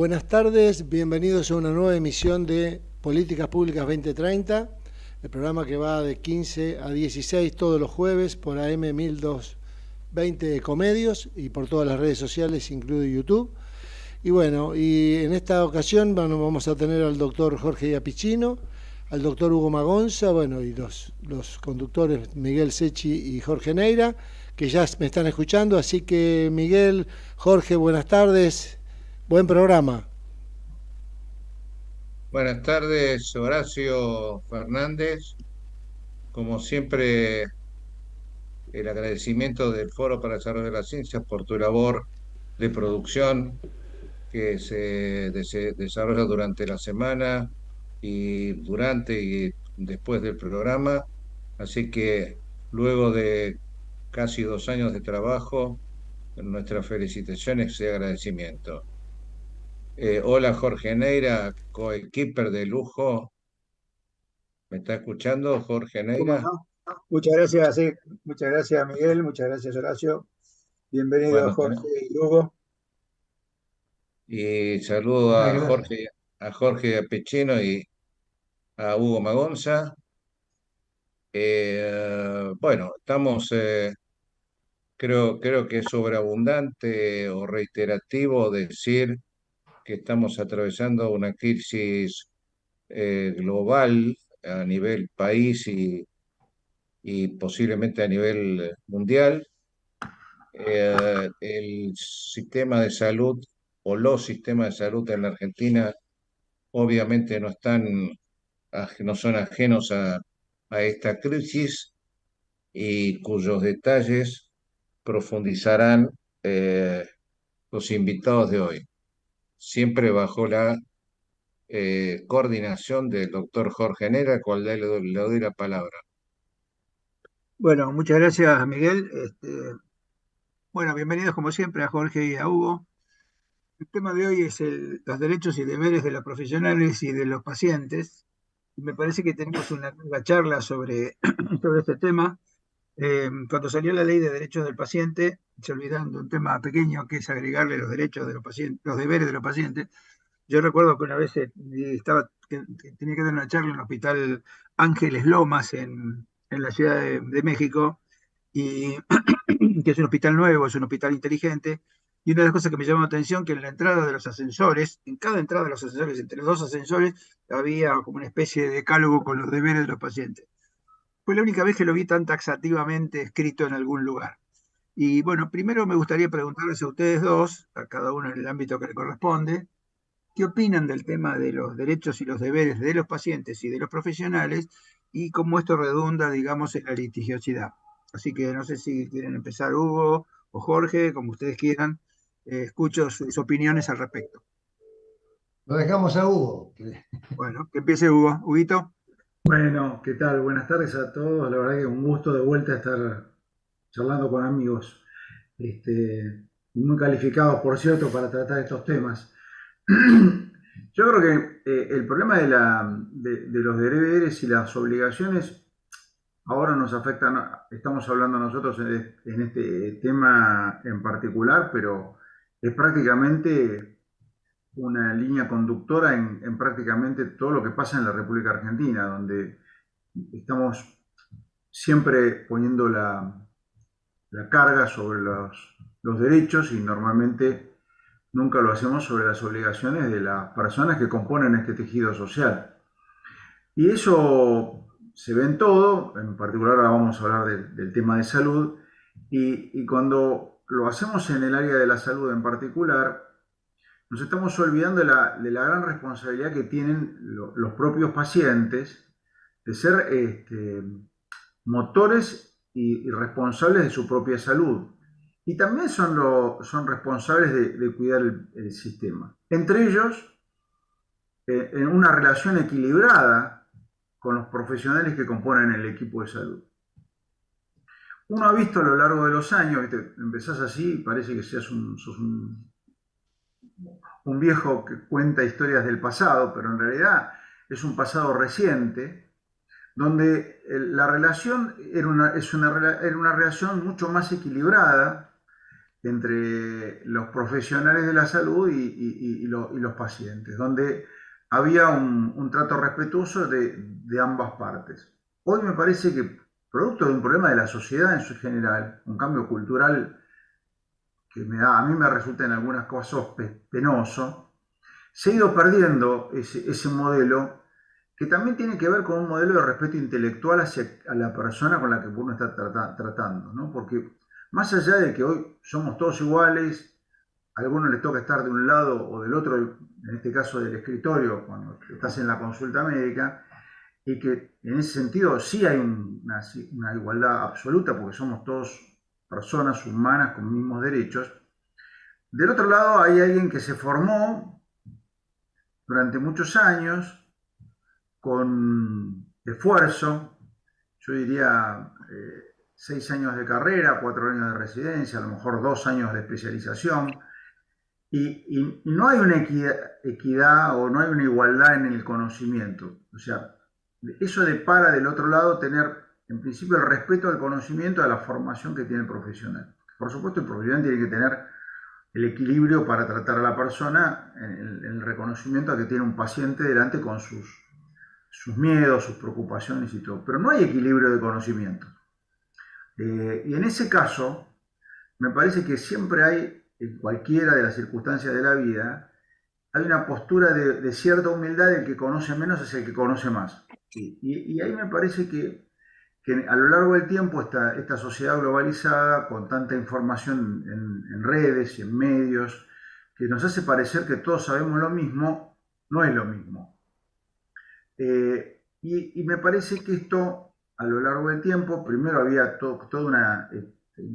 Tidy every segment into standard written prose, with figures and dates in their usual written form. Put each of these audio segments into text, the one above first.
Buenas tardes, bienvenidos a una nueva emisión de Políticas Públicas 2030, el programa que va de 15 a 16 todos los jueves por AM 1220 Ecomedios y por todas las redes sociales, incluido YouTube. Y bueno, y en esta ocasión vamos a tener al doctor Jorge Iapicino, al doctor Hugo Magonza, bueno, y los conductores Miguel Secchi y Jorge Neira, que ya me están escuchando. Así que Miguel, Jorge, buenas tardes. Buen programa. Buenas tardes, Horacio Fernández. Como siempre, el agradecimiento del Foro para el Desarrollo de la Ciencia por tu labor de producción que se desarrolla durante la semana y durante y después del programa. Así que luego de casi 2 años de trabajo, nuestras felicitaciones y agradecimiento. Hola Jorge Neira, coequiper de lujo. ¿Me está escuchando Jorge ¿Cómo Neira? no? Muchas gracias, sí. Muchas gracias, Miguel. Muchas gracias, Horacio. Bienvenido, Bueno, Jorge y Hugo. y saludo a Jorge Pechino y a Hugo Magonza. Bueno, creo que es sobreabundante o reiterativo decir que estamos atravesando una crisis global a nivel país y posiblemente a nivel mundial. El sistema de salud o los sistemas de salud en la Argentina obviamente no son ajenos a esta crisis y cuyos detalles profundizarán eh, los invitados de hoy, siempre bajo la coordinación del doctor Jorge Nera, al cual le doy la palabra. Bueno, muchas gracias, Miguel. Bueno, bienvenidos como siempre a Jorge y a Hugo. El tema de hoy es los derechos y deberes de los profesionales y de los pacientes. Y me parece que tenemos una larga charla sobre este tema. Cuando salió la ley de derechos del paciente, se olvidaron de un tema pequeño que es agregarle los derechos de los pacientes, los deberes de los pacientes. Yo recuerdo que una vez que tenía que dar una charla en el Hospital Ángeles Lomas en la Ciudad de México, y que es un hospital nuevo, es un hospital inteligente, y una de las cosas que me llamó la atención que en la entrada de los ascensores, en cada entrada de los ascensores, entre los dos ascensores, había como una especie de decálogo con los deberes de los pacientes. Fue la única vez que lo vi tan taxativamente escrito en algún lugar. Y bueno, primero me gustaría preguntarles a ustedes dos, a cada uno en el ámbito que le corresponde, ¿qué opinan del tema de los derechos y los deberes de los pacientes y de los profesionales y cómo esto redunda, digamos, en la litigiosidad? Así que no sé si quieren empezar Hugo o Jorge, como ustedes quieran. Escucho sus opiniones al respecto. Lo dejamos a Hugo. Bueno, que empiece Hugo. Huguito. Bueno, ¿qué tal? Buenas tardes a todos. La verdad que un gusto de vuelta estar charlando con amigos muy calificados, por cierto, para tratar estos temas. Yo creo que el problema de los deberes y las obligaciones ahora nos afectan, estamos hablando nosotros en este tema en particular, pero es prácticamente una línea conductora en prácticamente todo lo que pasa en la República Argentina, donde estamos siempre poniendo la carga sobre los derechos y normalmente nunca lo hacemos sobre las obligaciones de las personas que componen este tejido social. Y eso se ve en todo, en particular ahora vamos a hablar del tema de salud, y cuando lo hacemos en el área de la salud en particular, nos estamos olvidando de la gran responsabilidad que tienen los propios pacientes de ser motores y responsables de su propia salud. Y también son responsables de cuidar el sistema. Entre ellos, en una relación equilibrada con los profesionales que componen el equipo de salud. Uno ha visto a lo largo de los años, empezás así, parece que sos un viejo que cuenta historias del pasado, pero en realidad es un pasado reciente, donde la relación era una relación mucho más equilibrada, entre los profesionales de la salud y los pacientes, donde había un trato respetuoso de ambas partes. Hoy me parece que, producto de un problema de la sociedad en su general, un cambio cultural que a mí me resulta en algunas cosas penoso, se ha ido perdiendo ese modelo, que también tiene que ver con un modelo de respeto intelectual hacia a la persona con la que uno está tratando, ¿no? Porque más allá de que hoy somos todos iguales, a algunos les toca estar de un lado o del otro, en este caso del escritorio, cuando estás en la consulta médica, y que en ese sentido sí hay una igualdad absoluta, porque somos todos personas humanas con mismos derechos. Del otro lado hay alguien que se formó durante muchos años, con esfuerzo, yo diría 6 años de carrera, 4 años de residencia, a lo mejor 2 años de especialización, y no hay una equidad o no hay una igualdad en el conocimiento. O sea, eso depara del otro lado tener, en principio, el respeto al conocimiento, a la formación que tiene el profesional. Por supuesto, el profesional tiene que tener el equilibrio para tratar a la persona en el reconocimiento a que tiene un paciente delante con sus miedos, sus preocupaciones y todo. Pero no hay equilibrio de conocimiento. Y en ese caso, me parece que siempre hay, en cualquiera de las circunstancias de la vida, hay una postura de cierta humildad. El que conoce menos es el que conoce más. Y ahí me parece que a lo largo del tiempo esta sociedad globalizada, con tanta información en redes y en medios, que nos hace parecer que todos sabemos lo mismo, no es lo mismo. Y me parece que esto, a lo largo del tiempo, primero había toda una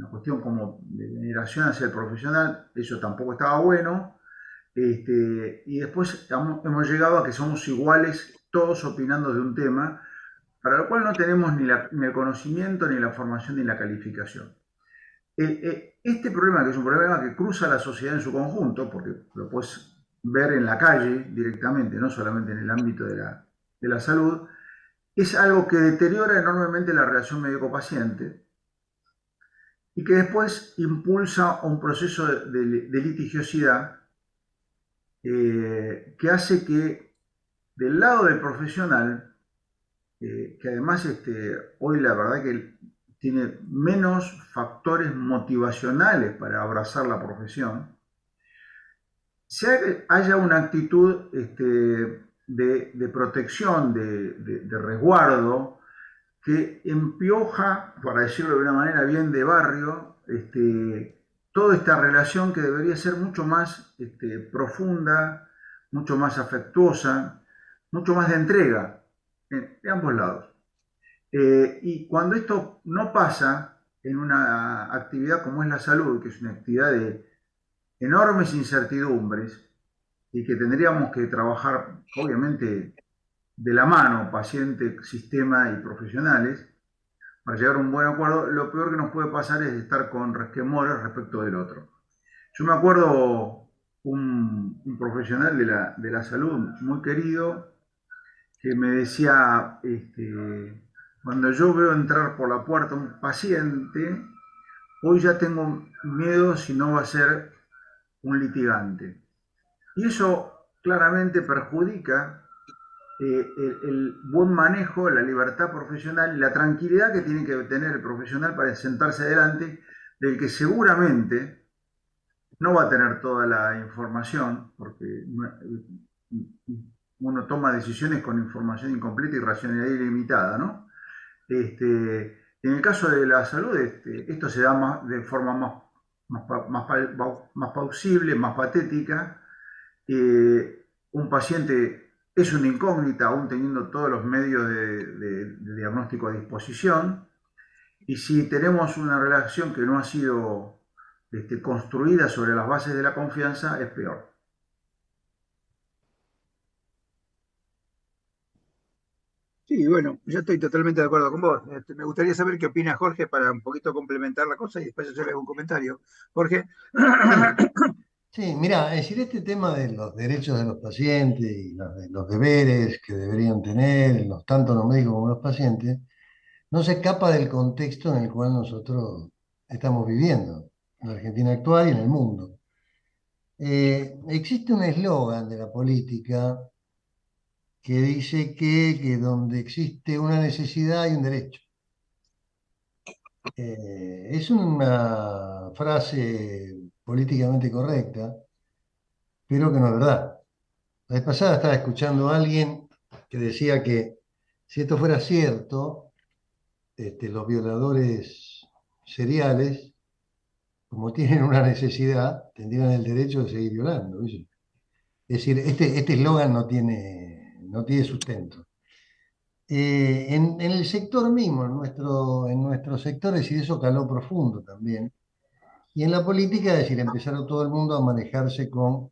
cuestión como de veneración hacia el profesional, eso tampoco estaba bueno, y después hemos llegado a que somos iguales todos opinando de un tema, para lo cual no tenemos ni el conocimiento, ni la formación, ni la calificación. Este problema, que es un problema que cruza la sociedad en su conjunto, porque lo puedes ver en la calle directamente, no solamente en el ámbito de la salud, es algo que deteriora enormemente la relación médico-paciente y que después impulsa un proceso de litigiosidad que hace que del lado del profesional, que además hoy la verdad que tiene menos factores motivacionales para abrazar la profesión, haya una actitud de protección, de resguardo, que empioja, para decirlo de una manera bien de barrio, toda esta relación que debería ser mucho más profunda, mucho más afectuosa, mucho más de entrega, de ambos lados. Y cuando esto no pasa en una actividad como es la salud, que es una actividad de enormes incertidumbres, y que tendríamos que trabajar, obviamente, de la mano, paciente, sistema y profesionales, para llegar a un buen acuerdo, lo peor que nos puede pasar es estar con resquemores respecto del otro. Yo me acuerdo un profesional de la salud muy querido, que me decía, cuando yo veo entrar por la puerta un paciente, hoy ya tengo miedo si no va a ser un litigante. Y eso claramente perjudica el buen manejo, la libertad profesional y la tranquilidad que tiene que tener el profesional para sentarse delante del que seguramente no va a tener toda la información, porque uno toma decisiones con información incompleta y racionalidad ilimitada, ¿no? En el caso de la salud, esto se da de forma más plausible, más patética. Un paciente es una incógnita, aún teniendo todos los medios de diagnóstico a disposición, y si tenemos una relación que no ha sido construida sobre las bases de la confianza, es peor. Sí, bueno, yo estoy totalmente de acuerdo con vos. Me gustaría saber qué opina Jorge para un poquito complementar la cosa y después hacerle algún comentario. Jorge. Sí, mira, es decir, este tema de los derechos de los pacientes y los deberes que deberían tener, tanto los médicos como los pacientes, no se escapa del contexto en el cual nosotros estamos viviendo. en la Argentina actual y en el mundo. Existe un eslogan de la política que dice que donde existe una necesidad hay un derecho. Es una frase políticamente correcta, pero que no es verdad. La vez pasada estaba escuchando a alguien que decía que si esto fuera cierto, los violadores seriales, como tienen una necesidad, tendrían el derecho de seguir violando, ¿viste? Es decir, este eslogan no tiene sustento. En el sector mismo, en nuestro sector, es decir, eso caló profundo también. Y en la política, es decir, empezaron todo el mundo a manejarse con,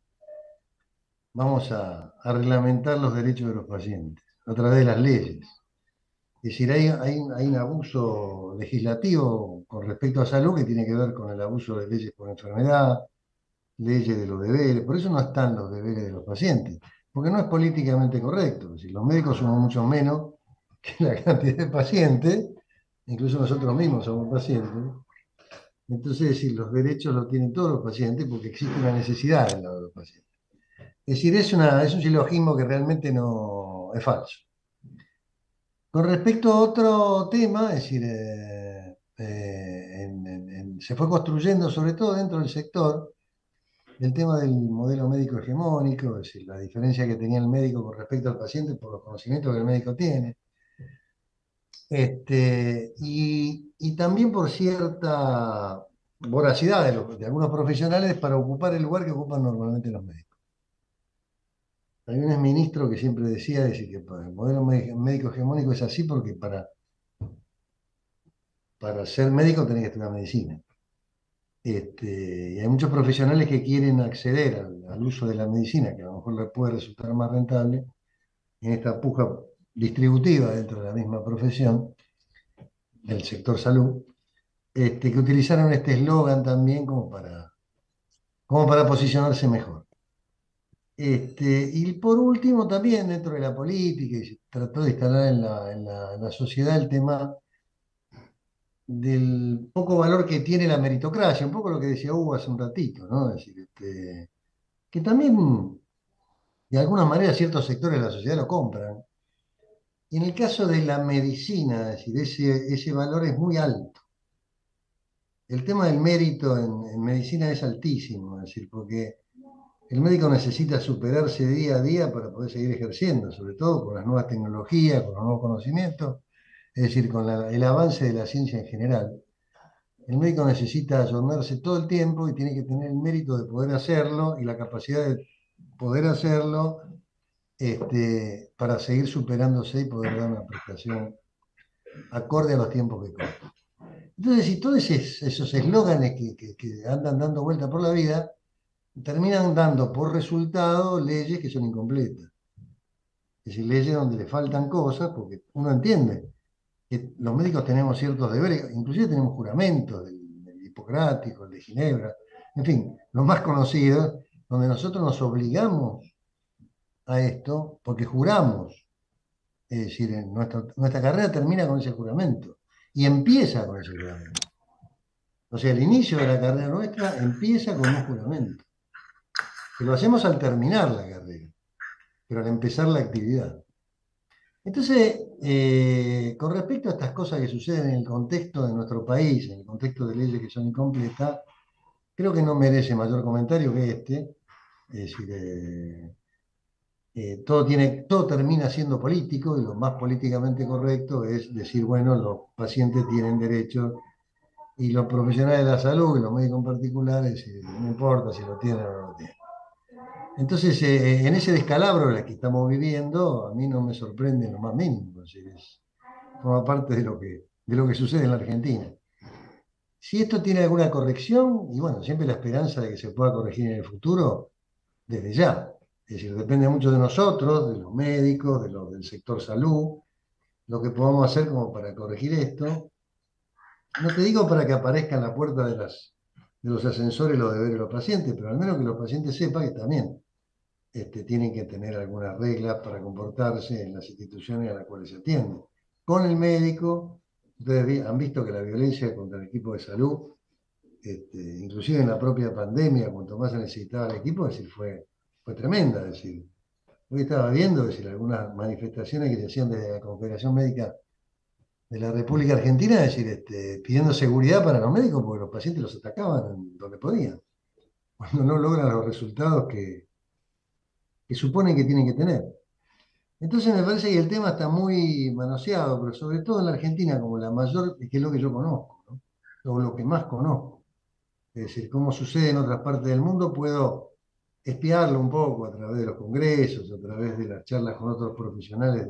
vamos a reglamentar los derechos de los pacientes a través de las leyes. Es decir, hay un abuso legislativo con respecto a salud que tiene que ver con el abuso de leyes por enfermedad, leyes de los deberes. Por eso no están los deberes de los pacientes, porque no es políticamente correcto. Es decir, los médicos somos mucho menos que la cantidad de pacientes, incluso nosotros mismos somos pacientes. Entonces, es decir, los derechos los tienen todos los pacientes porque existe una necesidad del lado de los pacientes. Es decir, es un silogismo que realmente no es falso. Con respecto a otro tema, es decir, se fue construyendo, sobre todo dentro del sector, el tema del modelo médico hegemónico, es decir, la diferencia que tenía el médico con respecto al paciente por los conocimientos que el médico tiene. Y también por cierta voracidad de algunos profesionales para ocupar el lugar que ocupan normalmente los médicos. Hay un exministro que siempre decía decir, que el modelo médico hegemónico es así porque para ser médico tenés que estudiar medicina. Y hay muchos profesionales que quieren acceder al uso de la medicina, que a lo mejor les puede resultar más rentable, en esta puja distributiva dentro de la misma profesión, del sector salud, que utilizaron este eslogan también como para posicionarse mejor. Y por último, también dentro de la política, y se trató de instalar en la sociedad el tema del poco valor que tiene la meritocracia, un poco lo que decía Hugo hace un ratito, ¿no? Es decir, que también, de alguna manera, ciertos sectores de la sociedad lo compran. Y en el caso de la medicina, es decir, ese valor es muy alto. El tema del mérito en medicina es altísimo, es decir, porque el médico necesita superarse día a día para poder seguir ejerciendo, sobre todo con las nuevas tecnologías, con los nuevos conocimientos, es decir, con el avance de la ciencia en general. El médico necesita ayornarse todo el tiempo y tiene que tener el mérito de poder hacerlo y la capacidad de poder hacerlo para seguir superándose y poder dar una prestación acorde a los tiempos que corren. Entonces, si todos esos eslóganes que andan dando vuelta por la vida, terminan dando por resultado leyes que son incompletas. Es decir, leyes donde le faltan cosas, porque uno entiende que los médicos tenemos ciertos deberes, inclusive tenemos juramentos, del Hipocrático, el de Ginebra, en fin, los más conocidos, donde nosotros nos obligamos a esto porque juramos. Es decir, nuestra carrera termina con ese juramento y empieza con ese juramento. O sea, el inicio de la carrera nuestra empieza con un juramento, que lo hacemos al terminar la carrera, pero al empezar la actividad. Entonces, con respecto a estas cosas que suceden en el contexto de nuestro país, en el contexto de leyes que son incompletas, creo que no merece mayor comentario que este. Es decir, todo termina siendo político y lo más políticamente correcto es decir, bueno, los pacientes tienen derechos y los profesionales de la salud y los médicos particulares, no importa si lo tienen o no lo tienen. Entonces, en ese descalabro en el que estamos viviendo, a mí no me sorprende lo más mínimo, forma parte de lo que sucede en la Argentina. Si esto tiene alguna corrección, y bueno, siempre la esperanza de que se pueda corregir en el futuro, desde ya. Es decir, depende mucho de nosotros, de los médicos, del sector salud, lo que podamos hacer como para corregir esto. No te digo para que aparezca en la puerta de los ascensores los deberes de los pacientes, pero al menos que los pacientes sepan que también tienen que tener algunas reglas para comportarse en las instituciones a las cuales se atienden. Con el médico, ustedes han visto que la violencia contra el equipo de salud inclusive en la propia pandemia, cuanto más se necesitaba el equipo, es decir, fue tremenda. Es decir, hoy estaba viendo, es decir, algunas manifestaciones que se hacían desde la Confederación Médica de la República Argentina, es decir, pidiendo seguridad para los médicos porque los pacientes los atacaban donde podían, cuando no logran los resultados que suponen que tienen que tener. Entonces me parece que el tema está muy manoseado, pero sobre todo en la Argentina, como la mayor, que es lo que yo conozco, ¿no? O lo que más conozco. Es decir, cómo sucede en otras partes del mundo, puedo espiarlo un poco a través de los congresos, a través de las charlas con otros profesionales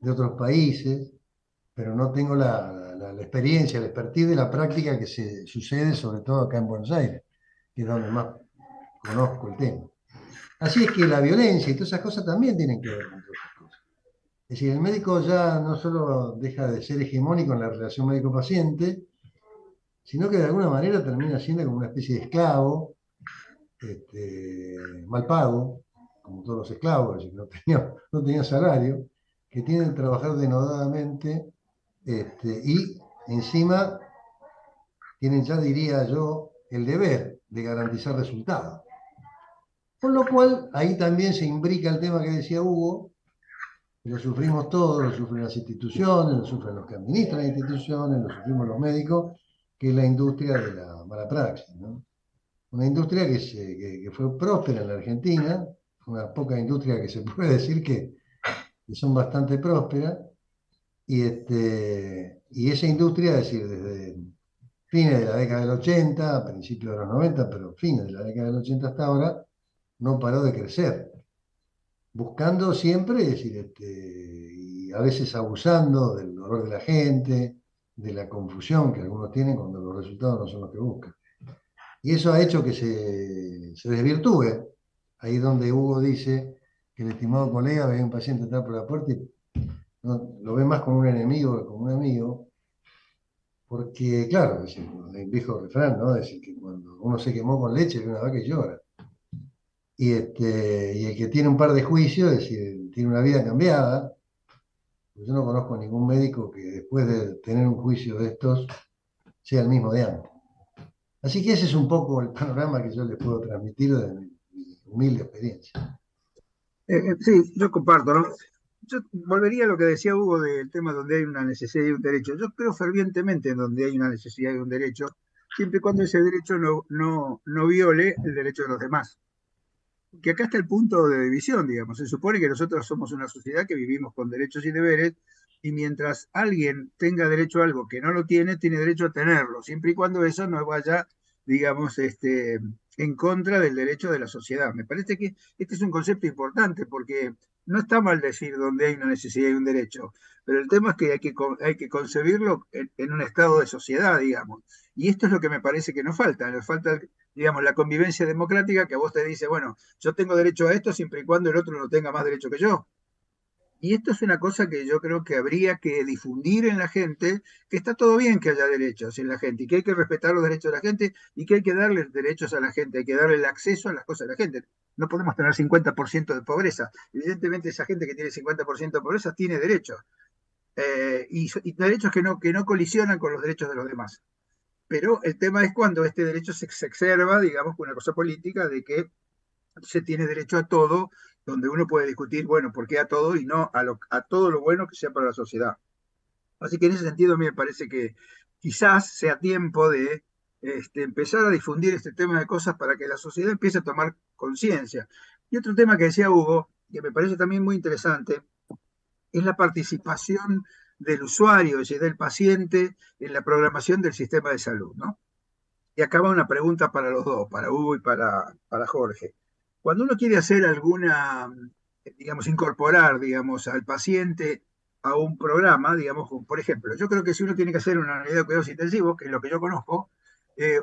de otros países, pero no tengo la experiencia, la expertise de la práctica que se sucede, sobre todo acá en Buenos Aires, que es donde más conozco el tema. Así es que la violencia y todas esas cosas también tienen que ver con todas esas cosas. Es decir, el médico ya no solo deja de ser hegemónico en la relación médico-paciente, sino que de alguna manera termina siendo como una especie de esclavo, mal pago, como todos los esclavos, es decir, no tenía salario, que tienen que trabajar denodadamente, y encima tienen ya, diría yo, el deber de garantizar resultados. Con lo cual, ahí también se imbrica el tema que decía Hugo, que lo sufrimos todos, lo sufren las instituciones, lo sufren los que administran las instituciones, lo sufrimos los médicos, que es la industria de la mala praxis, ¿no? Una industria que fue próspera en la Argentina, una poca industria que se puede decir que son bastante prósperas, y esa industria, es decir, desde fines de la década del 80, principios de los 90, pero fines de la década del 80 hasta ahora, no paró de crecer, buscando siempre, es decir, y a veces abusando del dolor de la gente, de la confusión que algunos tienen cuando los resultados no son los que buscan. Y eso ha hecho que se desvirtúe. Ahí donde Hugo dice que el estimado colega ve a un paciente entrar por la puerta y lo ve más como un enemigo que como un amigo, porque, claro, es el viejo refrán, ¿no? Es decir, que cuando uno se quemó con leche, ve una vaca y llora. Y el que tiene un par de juicios, es decir, tiene una vida cambiada. Yo no conozco a ningún médico que después de tener un juicio de estos sea el mismo de antes. Así que ese es un poco el panorama que yo les puedo transmitir de mi humilde experiencia. Sí, yo comparto, ¿no? Yo volvería a lo que decía Hugo del tema donde hay una necesidad y un derecho. Yo creo fervientemente en donde hay una necesidad y un derecho, siempre y cuando ese derecho no viole el derecho de los demás. Que acá está el punto de división, digamos. Se supone que nosotros somos una sociedad que vivimos con derechos y deberes, y mientras alguien tenga derecho a algo que no lo tiene, tiene derecho a tenerlo, siempre y cuando eso no vaya, digamos, en contra del derecho de la sociedad. Me parece que este es un concepto importante, porque no está mal decir donde hay una necesidad y un derecho, pero el tema es que hay que concebirlo en un estado de sociedad, digamos. Y esto es lo que me parece que nos falta, digamos, la convivencia democrática, que a vos te dice, bueno, yo tengo derecho a esto siempre y cuando el otro no tenga más derecho que yo. Y esto es una cosa que yo creo que habría que difundir en la gente, que está todo bien que haya derechos en la gente, y que hay que respetar los derechos de la gente, y que hay que darle derechos a la gente, hay que darle el acceso a las cosas de la gente. No podemos tener 50% de pobreza. Evidentemente esa gente que tiene 50% de pobreza tiene derechos, y derechos que no colisionan con los derechos de los demás. Pero el tema es cuando este derecho se exacerba, digamos, con una cosa política de que se tiene derecho a todo, donde uno puede discutir, bueno, ¿por qué a todo y no a todo lo bueno que sea para la sociedad? Así que en ese sentido a mí me parece que quizás sea tiempo de empezar a difundir este tema de cosas para que la sociedad empiece a tomar conciencia. Y otro tema que decía Hugo, que me parece también muy interesante, es la participación del usuario, es decir, del paciente, en la programación del sistema de salud, ¿no? Y acá va una pregunta para los dos, para Hugo y para Jorge. Cuando uno quiere hacer alguna, digamos, incorporar, digamos, al paciente a un programa, digamos, por ejemplo, yo creo que si uno tiene que hacer una unidad de cuidados intensivos, que es lo que yo conozco,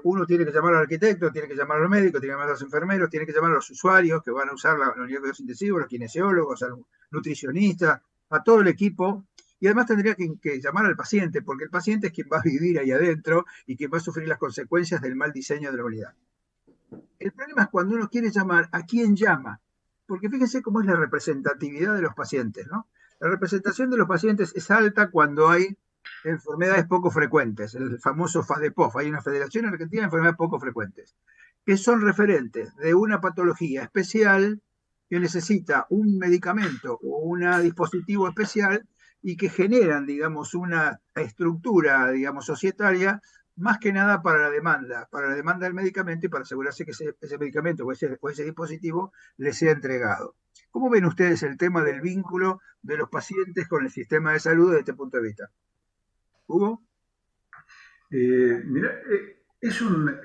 uno tiene que llamar al arquitecto, tiene que llamar al médico, tiene que llamar a los enfermeros, tiene que llamar a los usuarios que van a usar la unidad de cuidados intensivos, los kinesiólogos, a los nutricionistas, a todo el equipo. Y además tendría que llamar al paciente, porque el paciente es quien va a vivir ahí adentro y quien va a sufrir las consecuencias del mal diseño de la unidad. El problema es cuando uno quiere llamar, ¿a quién llama? Porque fíjense cómo es la representatividad de los pacientes, ¿no? La representación de los pacientes es alta cuando hay enfermedades poco frecuentes, el famoso FADEPOF. Hay una federación argentina de enfermedades poco frecuentes, que son referentes de una patología especial que necesita un medicamento o un dispositivo especial y que generan, digamos, una estructura, digamos, societaria, más que nada para la demanda del medicamento y para asegurarse que ese medicamento o ese dispositivo le sea entregado. ¿Cómo ven ustedes el tema del vínculo de los pacientes con el sistema de salud desde este punto de vista? ¿Hugo? Mira,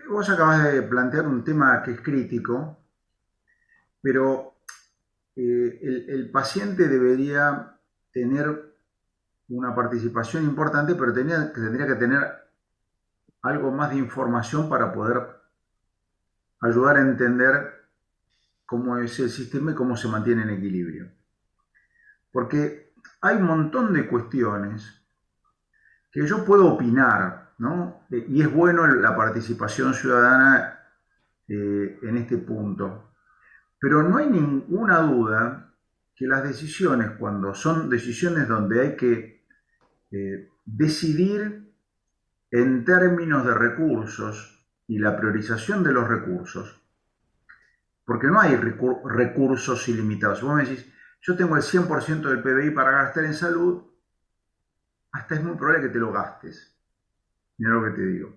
vos acabas de plantear un tema que es crítico, pero el paciente debería tener una participación importante, pero tendría que tener algo más de información para poder ayudar a entender cómo es el sistema y cómo se mantiene en equilibrio. Porque hay un montón de cuestiones que yo puedo opinar, ¿no? Y es bueno la participación ciudadana en este punto. Pero no hay ninguna duda que las decisiones, cuando son decisiones donde hay que decidir en términos de recursos y la priorización de los recursos, porque no hay recursos ilimitados. Si vos me decís, yo tengo el 100% del PBI para gastar en salud, hasta es muy probable que te lo gastes. Mira lo que te digo.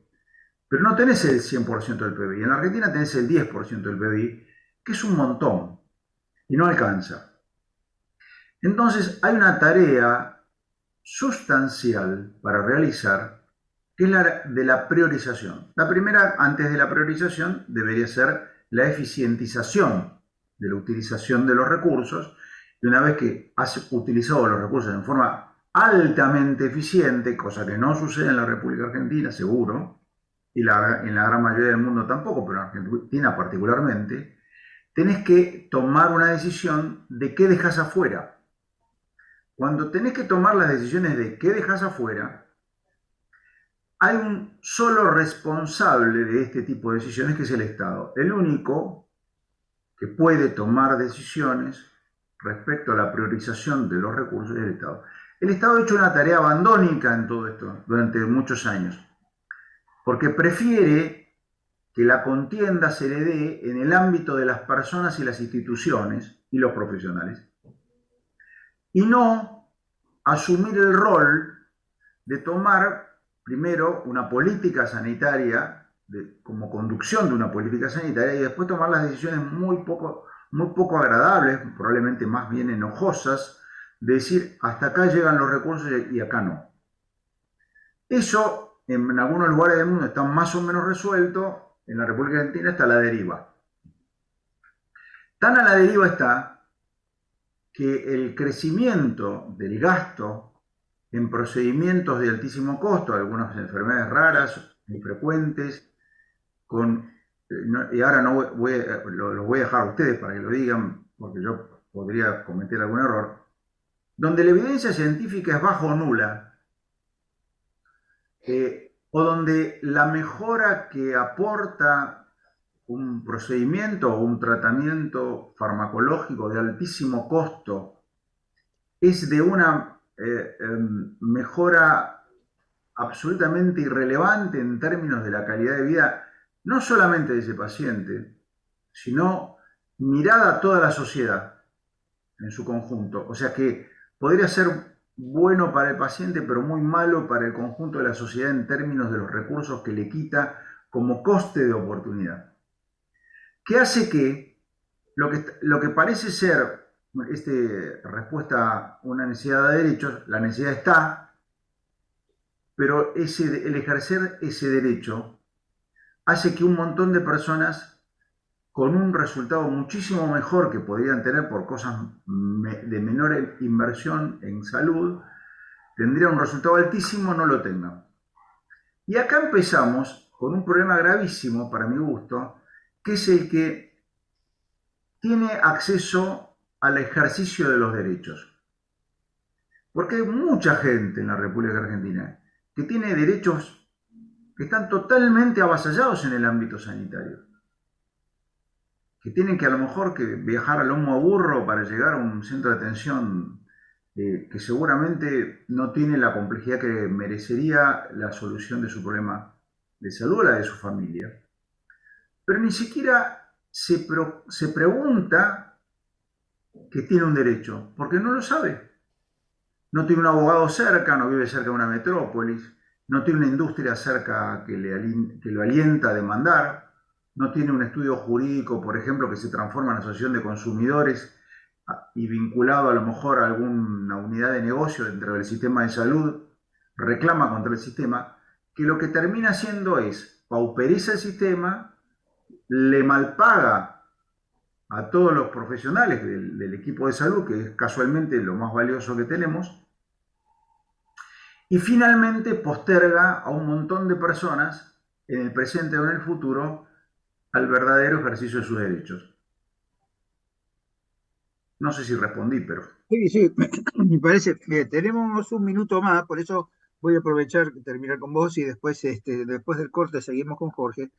Pero no tenés el 100% del PBI. En la Argentina tenés el 10% del PBI, que es un montón, y no alcanza. Entonces hay una tarea sustancial para realizar, que es la de la priorización. La primera, antes de la priorización, debería ser la eficientización de la utilización de los recursos, y una vez que has utilizado los recursos en forma altamente eficiente, cosa que no sucede en la República Argentina, seguro, y en la gran mayoría del mundo tampoco, pero en Argentina particularmente, tenés que tomar una decisión de qué dejas afuera. Cuando tenés que tomar las decisiones de qué dejas afuera, hay un solo responsable de este tipo de decisiones, que es el Estado. El único que puede tomar decisiones respecto a la priorización de los recursos es el Estado. El Estado ha hecho una tarea abandónica en todo esto durante muchos años, porque prefiere que la contienda se le dé en el ámbito de las personas y las instituciones y los profesionales, y no asumir el rol de tomar primero una política sanitaria, como conducción de una política sanitaria, y después tomar las decisiones muy poco agradables, probablemente más bien enojosas, de decir, hasta acá llegan los recursos y acá no. Eso en algunos lugares del mundo está más o menos resuelto, en la República Argentina está a la deriva. Tan a la deriva está que el crecimiento del gasto en procedimientos de altísimo costo, algunas enfermedades raras, muy frecuentes, y ahora no lo voy a dejar a ustedes para que lo digan, porque yo podría cometer algún error, donde la evidencia científica es baja o nula, o donde la mejora que aporta un procedimiento o un tratamiento farmacológico de altísimo costo es de una mejora absolutamente irrelevante en términos de la calidad de vida, no solamente de ese paciente, sino mirada a toda la sociedad en su conjunto. O sea que podría ser bueno para el paciente, pero muy malo para el conjunto de la sociedad en términos de los recursos que le quita como coste de oportunidad. Que hace que lo que parece ser respuesta a una necesidad de derechos, la necesidad está, pero el ejercer ese derecho hace que un montón de personas con un resultado muchísimo mejor que podrían tener por cosas de menor inversión en salud, tendrían un resultado altísimo, no lo tengan. Y acá empezamos con un problema gravísimo, para mi gusto, que es el que tiene acceso al ejercicio de los derechos. Porque hay mucha gente en la República Argentina que tiene derechos que están totalmente avasallados en el ámbito sanitario, que tienen que a lo mejor que viajar a lomo a burro para llegar a un centro de atención que seguramente no tiene la complejidad que merecería la solución de su problema de salud o la de su familia, pero ni siquiera se pregunta que tiene un derecho, porque no lo sabe. No tiene un abogado cerca, no vive cerca de una metrópolis, no tiene una industria cerca que lo alienta a demandar, no tiene un estudio jurídico, por ejemplo, que se transforma en asociación de consumidores y vinculado a lo mejor a alguna unidad de negocio dentro del sistema de salud, reclama contra el sistema, que lo que termina haciendo es pauperiza el sistema, le malpaga a todos los profesionales del equipo de salud, que es casualmente lo más valioso que tenemos, y finalmente posterga a un montón de personas en el presente o en el futuro al verdadero ejercicio de sus derechos. No sé si respondí, pero... Sí, me parece que tenemos un minuto más, por eso voy a aprovechar terminar con vos y después, después del corte seguimos con Jorge.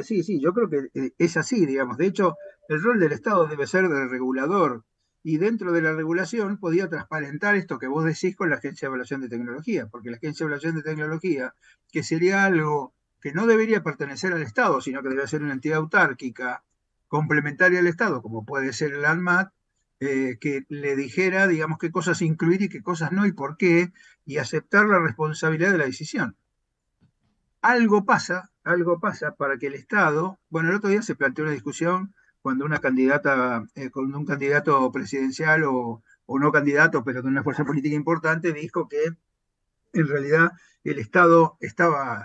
Sí, yo creo que es así, digamos. De hecho, el rol del Estado debe ser de regulador y dentro de la regulación podía transparentar esto que vos decís con la Agencia de Evaluación de Tecnología, porque la Agencia de Evaluación de Tecnología, que sería algo que no debería pertenecer al Estado, sino que debería ser una entidad autárquica, complementaria al Estado, como puede ser el ANMAT, que le dijera, digamos, qué cosas incluir y qué cosas no y por qué, y aceptar la responsabilidad de la decisión. Algo pasa para que el Estado, bueno, el otro día se planteó una discusión cuando una candidata, cuando un candidato presidencial o no candidato, pero de una fuerza política importante, dijo que en realidad el Estado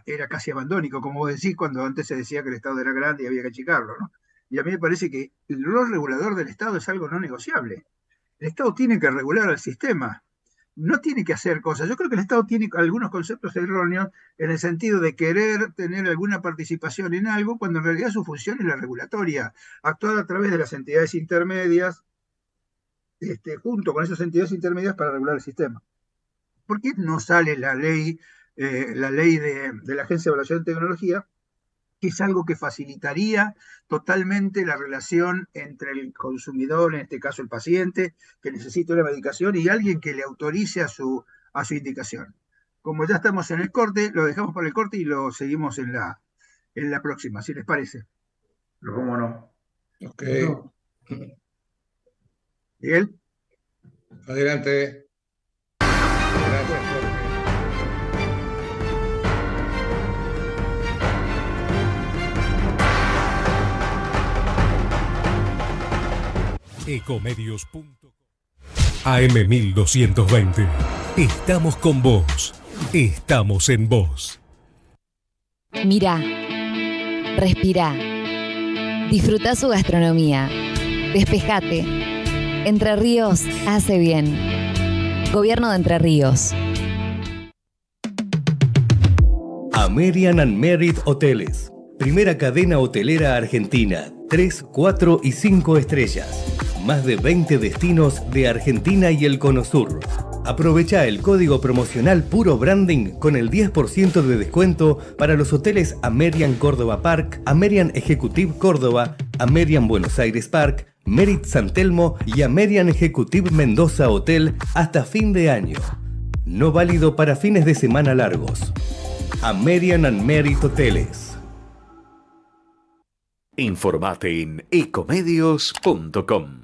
era casi abandónico, como vos decís, cuando antes se decía que el Estado era grande y había que achicarlo, ¿no? Y a mí me parece que el rol regulador del Estado es algo no negociable. El Estado tiene que regular al sistema, no tiene que hacer cosas. Yo creo que el Estado tiene algunos conceptos erróneos en el sentido de querer tener alguna participación en algo, cuando en realidad su función es la regulatoria, actuar a través de las entidades intermedias, junto con esas entidades intermedias para regular el sistema. ¿Por qué no sale la ley de la Agencia de Evaluación de Tecnología, que es algo que facilitaría totalmente la relación entre el consumidor, en este caso el paciente, que necesita una medicación, y alguien que le autorice a su indicación? Como ya estamos en el corte, lo dejamos para el corte y lo seguimos en la próxima, si les parece. Pero cómo no. Ok. ¿Miguel? Adelante. Gracias, Jorge. Ecomedios.com AM1220. Estamos con vos. Estamos en vos. Mirá, respirá, disfrutá su gastronomía, despejate. Entre Ríos hace bien. Gobierno de Entre Ríos. American and Merit Hoteles. Primera cadena hotelera argentina. 3, 4 y 5 estrellas. Más de 20 destinos de Argentina y el Cono Sur. Aprovecha el código promocional Puro Branding con el 10% de descuento para los hoteles American Córdoba Park, American Executive Córdoba, American Buenos Aires Park, Merit San Telmo y American Executive Mendoza Hotel hasta fin de año. No válido para fines de semana largos. American and Merit Hoteles. Informate en ecomedios.com.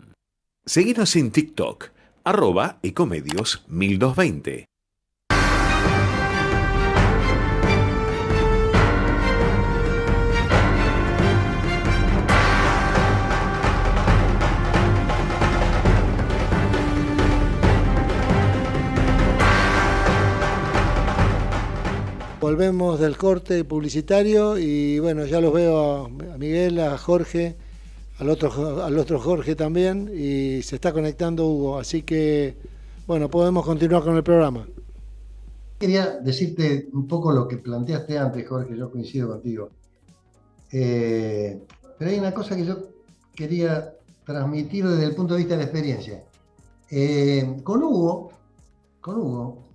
Seguinos en TikTok, @ecomedios1220. Volvemos del corte publicitario y bueno, ya los veo a Miguel, a Jorge, al otro Jorge también, y se está conectando Hugo, así que bueno, podemos continuar con el programa. Quería decirte un poco lo que planteaste antes, Jorge, yo coincido contigo. Pero hay una cosa que yo quería transmitir desde el punto de vista de la experiencia. Con Hugo,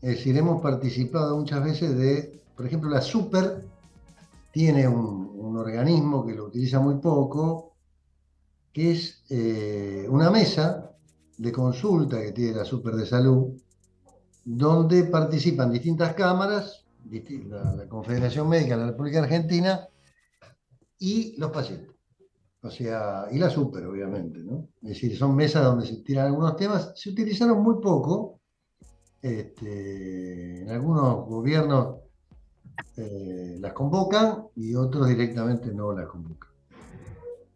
es decir, hemos participado muchas veces de, por ejemplo, la Super tiene un organismo que lo utiliza muy poco, que es una mesa de consulta que tiene la Super de Salud, donde participan distintas cámaras, la Confederación Médica de la República Argentina y los pacientes. O sea, y la Super, obviamente, ¿no? Es decir, son mesas donde se tiran algunos temas. Se utilizaron muy poco. En algunos gobiernos las convocan y otros directamente no las convocan.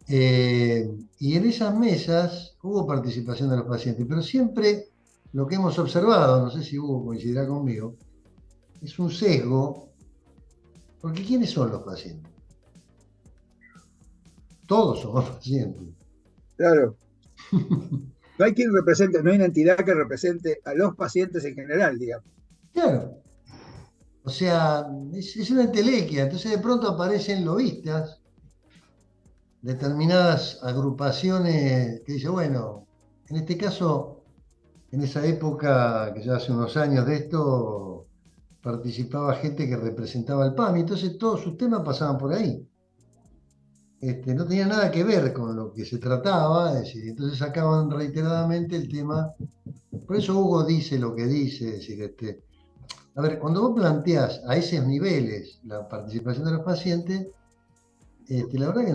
Y en esas mesas hubo participación de los pacientes, pero siempre lo que hemos observado, no sé si Hugo coincidirá conmigo, es un sesgo, porque ¿quiénes son los pacientes? Todos somos pacientes. Claro. No hay quien represente, no hay una entidad que represente a los pacientes en general, digamos. Claro. O sea, es una entelequia. Entonces de pronto aparecen lobistas, determinadas agrupaciones que dicen, bueno, en este caso, en esa época, que ya hace unos años de esto, participaba gente que representaba al PAMI, entonces todos sus temas pasaban por ahí. No tenía nada que ver con lo que se trataba, es decir, entonces sacaban reiteradamente el tema. Por eso Hugo dice lo que dice, es decir, a ver, cuando vos planteás a esos niveles la participación de los pacientes, la verdad que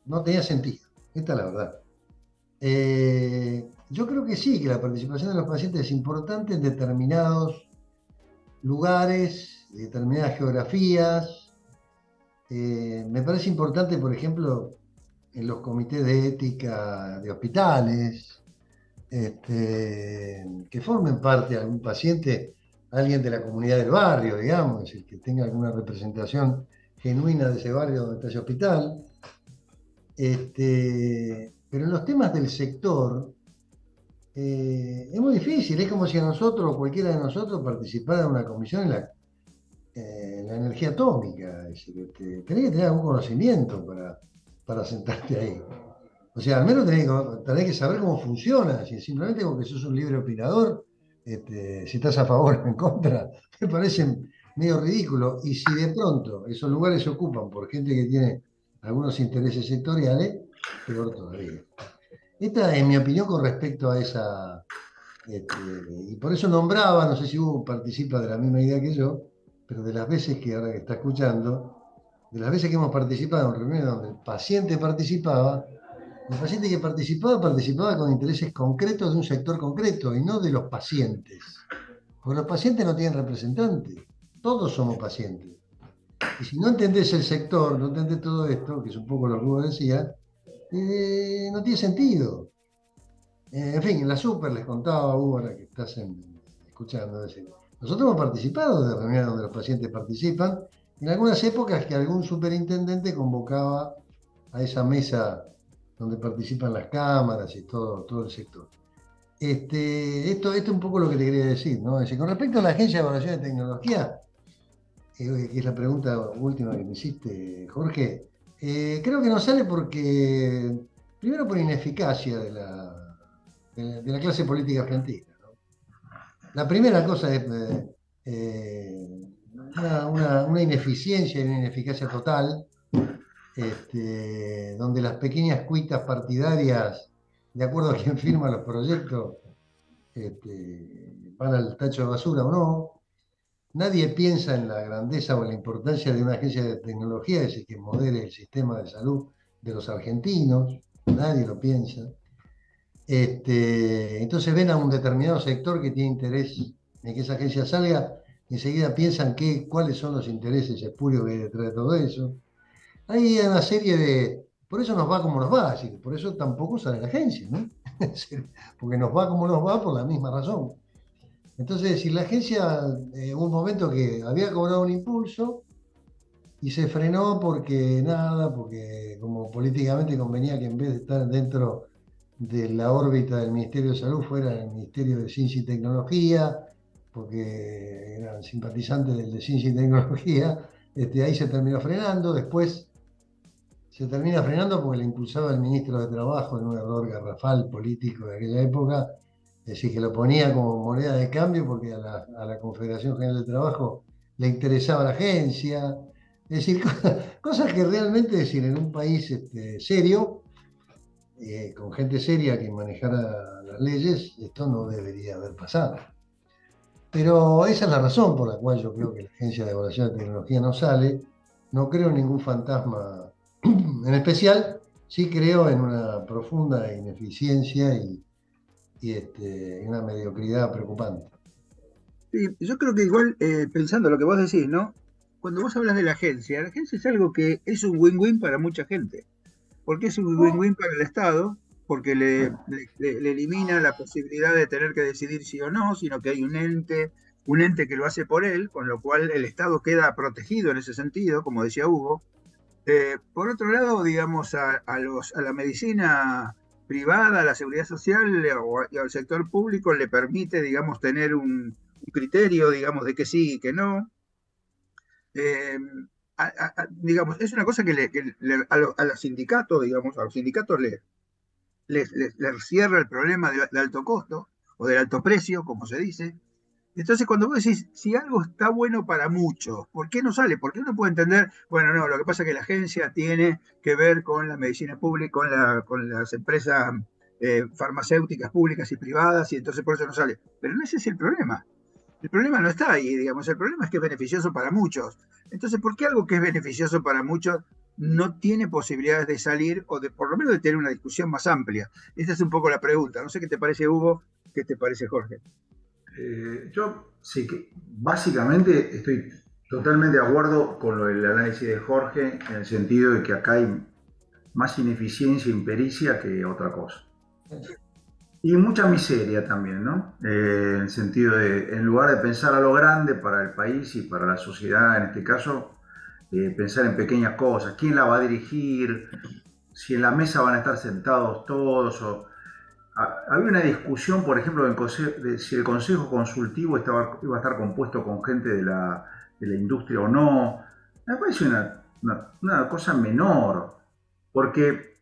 no tenía sentido, esta es la verdad. Yo creo que sí, que la participación de los pacientes es importante en determinados lugares, determinadas geografías. Me parece importante, por ejemplo, en los comités de ética de hospitales, que formen parte algún paciente, alguien de la comunidad del barrio, digamos, es decir, que tenga alguna representación genuina de ese barrio donde está ese hospital. Pero en los temas del sector es muy difícil, es como si a nosotros, cualquiera de nosotros, participara en una comisión en la energía atómica. Es decir, tenés que tener algún conocimiento para sentarte ahí. O sea, al menos tenés que saber cómo funciona. Si simplemente porque sos un libre opinador, si estás a favor o en contra, me parece medio ridículo. Y si de pronto esos lugares se ocupan por gente que tiene algunos intereses sectoriales, peor todavía. Esta es mi opinión con respecto a esa. Y por eso nombraba, no sé si Hugo participa de la misma idea que yo, pero de las veces que ahora que está escuchando, de las veces que hemos participado en reuniones donde el paciente participaba, el paciente que participaba con intereses concretos de un sector concreto y no de los pacientes. Porque los pacientes no tienen representantes, todos somos pacientes. Y si no entendés el sector, no entendés todo esto, que es un poco lo que Hugo decía, no tiene sentido. En fin, en la Super les contaba, Hugo, ahora que estás escuchando, nosotros hemos participado de reuniones donde los pacientes participan, en algunas épocas que algún superintendente convocaba a esa mesa donde participan las cámaras y todo el sector. Esto es un poco lo que te quería decir, ¿no? Es decir, con respecto a la Agencia de Evaluación de Tecnología, que es la pregunta última que me hiciste, Jorge, creo que no sale porque, primero por ineficacia de la clase política argentina, ¿no? La primera cosa es una ineficiencia y una ineficacia total, donde las pequeñas cuitas partidarias, de acuerdo a quién firma los proyectos, van al tacho de basura o no. Nadie piensa en la grandeza o en la importancia de una agencia de tecnología, es decir, que modere el sistema de salud de los argentinos. Nadie lo piensa. Entonces ven a un determinado sector que tiene interés en que esa agencia salga, y enseguida piensan cuáles son los intereses espurios que hay detrás de todo eso. Hay una serie de... Por eso nos va como nos va, así que por eso tampoco sale la agencia, ¿no? Porque nos va como nos va por la misma razón. Entonces, si la agencia, hubo un momento que había cobrado un impulso y se frenó porque como políticamente convenía que en vez de estar dentro de la órbita del Ministerio de Salud fuera el Ministerio de Ciencia y Tecnología, porque eran simpatizantes del de Ciencia y Tecnología, ahí se terminó frenando. Después se termina frenando porque le impulsaba el ministro de Trabajo en un error garrafal político de aquella época. Es decir, que lo ponía como moneda de cambio porque a la Confederación General de Trabajo le interesaba la agencia. Es decir, cosas que realmente, es decir, en un país serio, con gente seria que manejara las leyes, esto no debería haber pasado. Pero esa es la razón por la cual yo creo que la Agencia de Evaluación de Tecnología no sale. No creo en ningún fantasma en especial, sí creo en una profunda ineficiencia y una mediocridad preocupante. Sí, yo creo que igual, pensando lo que vos decís, ¿no? Cuando vos hablas de la agencia es algo que es un win-win para mucha gente. Porque es un win-win para el Estado, porque le elimina la posibilidad de tener que decidir sí o no, sino que hay un ente que lo hace por él, con lo cual el Estado queda protegido en ese sentido, como decía Hugo. Por otro lado, digamos, a la medicina privada, a la seguridad social y al sector público le permite, digamos, tener un criterio, digamos, de que sí y que no. Digamos, es una cosa que a los sindicatos, digamos, a los sindicatos les cierra el problema de alto costo o del alto precio, como se dice. Entonces, cuando vos decís, si algo está bueno para muchos, ¿por qué no sale? Porque uno puede entender, bueno, no, lo que pasa es que la agencia tiene que ver con la medicina pública, con las empresas farmacéuticas públicas y privadas, y entonces por eso no sale. Pero no ese es el problema. El problema no está ahí, digamos, el problema es que es beneficioso para muchos. Entonces, ¿por qué algo que es beneficioso para muchos no tiene posibilidades de salir o de por lo menos de tener una discusión más amplia? Esa es un poco la pregunta. No sé qué te parece, Hugo, qué te parece, Jorge. Yo sí que básicamente estoy totalmente de acuerdo con lo del análisis de Jorge, en el sentido de que acá hay más ineficiencia e impericia que otra cosa. Y mucha miseria también, ¿no? En el sentido de, en lugar de pensar a lo grande para el país y para la sociedad, en este caso, pensar en pequeñas cosas. ¿Quién la va a dirigir? Si en la mesa van a estar sentados todos. Había una discusión, por ejemplo, de si el Consejo Consultivo iba a estar compuesto con gente de la industria o no. Me parece una cosa menor, porque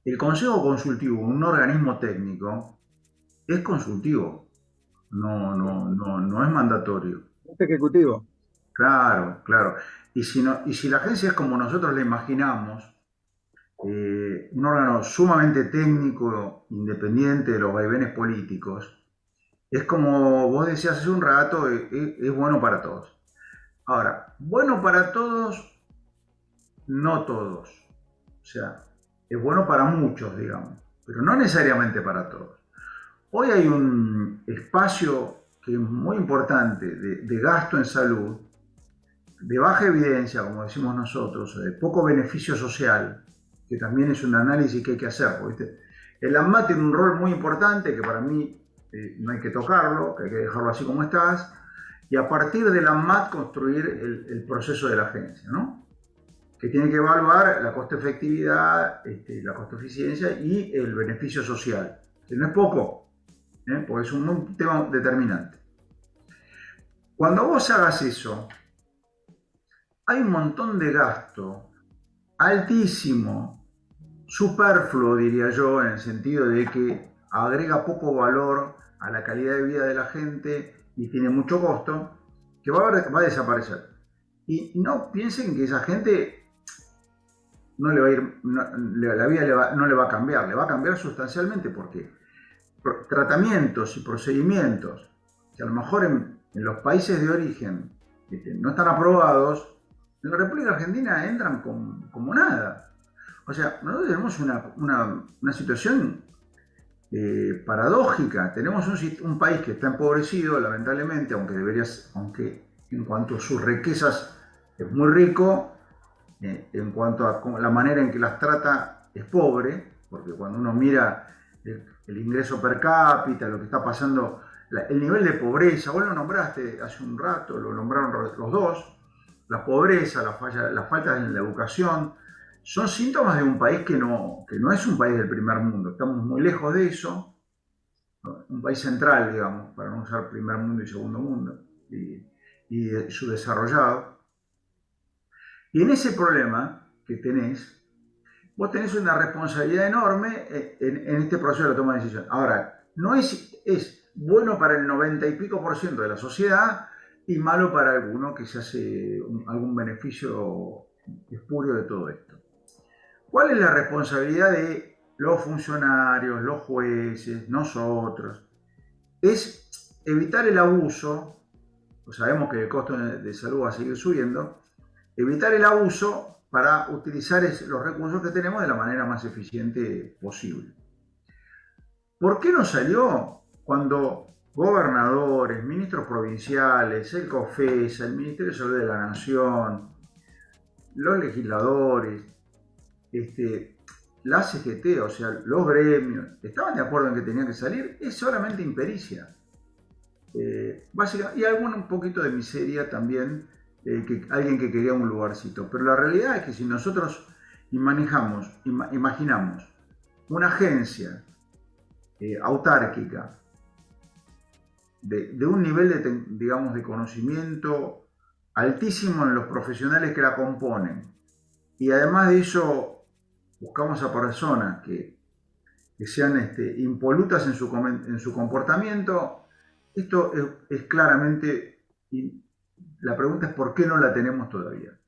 el Consejo Consultivo, un organismo técnico, es consultivo, no es mandatorio. Es ejecutivo. Claro, claro. Y si la agencia es como nosotros la imaginamos, un órgano sumamente técnico, independiente de los vaivenes políticos, es como vos decías hace un rato, es bueno para todos. Ahora, bueno para todos, no todos. O sea, es bueno para muchos, digamos, pero no necesariamente para todos. Hoy hay un espacio que es muy importante de gasto en salud, de baja evidencia, como decimos nosotros, de poco beneficio social, que también es un análisis que hay que hacer. ¿Viste? El ANMAT tiene un rol muy importante que para mí no hay que tocarlo, que hay que dejarlo así como estás, y a partir del ANMAT construir el proceso de la agencia, ¿no? Que tiene que evaluar la costo-efectividad, la costo-eficiencia y el beneficio social, que no es poco, porque es un tema determinante. Cuando vos hagas eso, hay un montón de gasto altísimo, superfluo, diría yo, en el sentido de que agrega poco valor a la calidad de vida de la gente y tiene mucho costo, que va a desaparecer. Y no piensen que esa gente no le va a ir, la vida no le va a cambiar sustancialmente, porque tratamientos y procedimientos que a lo mejor en los países de origen no están aprobados, en la República Argentina entran como nada. O sea, nosotros tenemos una situación paradójica. Tenemos un país que está empobrecido, lamentablemente, aunque en cuanto a sus riquezas es muy rico, en cuanto a la manera en que las trata es pobre, porque cuando uno mira el ingreso per cápita, lo que está pasando, el nivel de pobreza, vos lo nombraste hace un rato, lo nombraron los dos, la pobreza, la falta en la educación, son síntomas de un país que no es un país del primer mundo, estamos muy lejos de eso, ¿no? Un país central, digamos, para no usar primer mundo y segundo mundo, y subdesarrollado. Y en ese problema que tenés, vos tenés una responsabilidad enorme en este proceso de toma de decisión. Ahora, no es bueno para el 90 y pico % de la sociedad y malo para alguno que se hace algún beneficio espurio de todo esto. ¿Cuál es la responsabilidad de los funcionarios, los jueces, nosotros, es evitar el abuso. Pues sabemos que el costo de salud va a seguir subiendo, evitar el abuso para utilizar los recursos que tenemos de la manera más eficiente posible. ¿Por qué no salió cuando gobernadores, ministros provinciales, el COFESA, el Ministerio de Salud de la Nación, los legisladores, la CGT, o sea, los gremios, estaban de acuerdo en que tenían que salir? Es solamente impericia. Básicamente, y un poquito de miseria también, alguien que quería un lugarcito. Pero la realidad es que si nosotros imaginamos una agencia autárquica de un nivel digamos, de conocimiento altísimo en los profesionales que la componen, y además de eso buscamos a personas que sean impolutas en su comportamiento, esto es claramente, y la pregunta es ¿por qué no la tenemos todavía?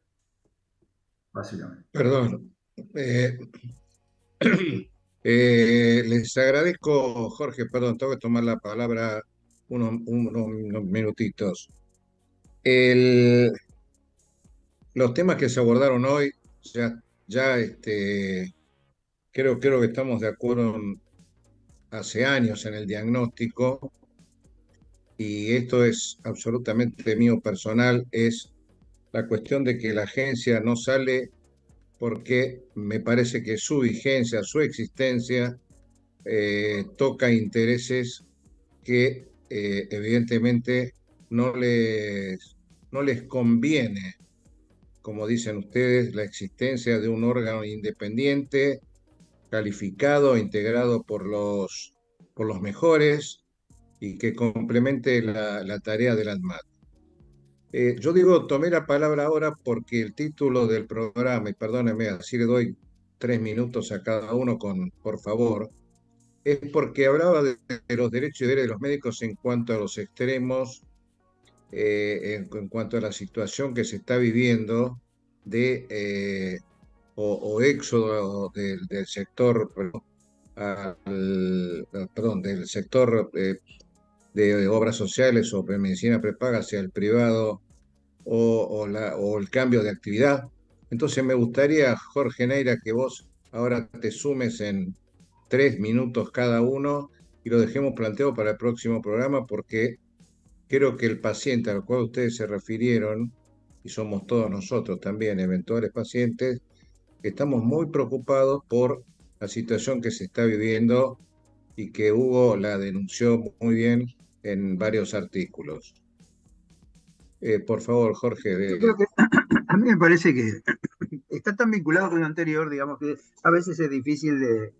Básicamente. Perdón. Les agradezco, Jorge, perdón, tengo que tomar la palabra unos minutitos. Los temas que se abordaron hoy, creo que estamos de acuerdo hace años en el diagnóstico, y esto es absolutamente mío personal, es la cuestión de que la agencia no sale porque me parece que su vigencia, su existencia, toca intereses que evidentemente no les conviene, como dicen ustedes, la existencia de un órgano independiente, calificado, integrado por los mejores, y que complemente la tarea del ANMAT. Yo digo, tomé la palabra ahora porque el título del programa, y perdónenme, así le doy 3 minutos a cada uno, por favor, es porque hablaba de los derechos y deberes de los médicos en cuanto a los extremos, en cuanto a la situación que se está viviendo de éxodo del sector, del sector de obras sociales o de medicina prepaga hacia el privado, o el cambio de actividad. Entonces me gustaría, Jorge Neira, que vos ahora te sumes en 3 minutos cada uno y lo dejemos planteado para el próximo programa, porque creo que el paciente al cual ustedes se refirieron, y somos todos nosotros también eventuales pacientes, estamos muy preocupados por la situación que se está viviendo y que Hugo la denunció muy bien en varios artículos. Por favor, Jorge. Yo creo que a mí me parece que está tan vinculado con lo anterior, digamos, que a veces es difícil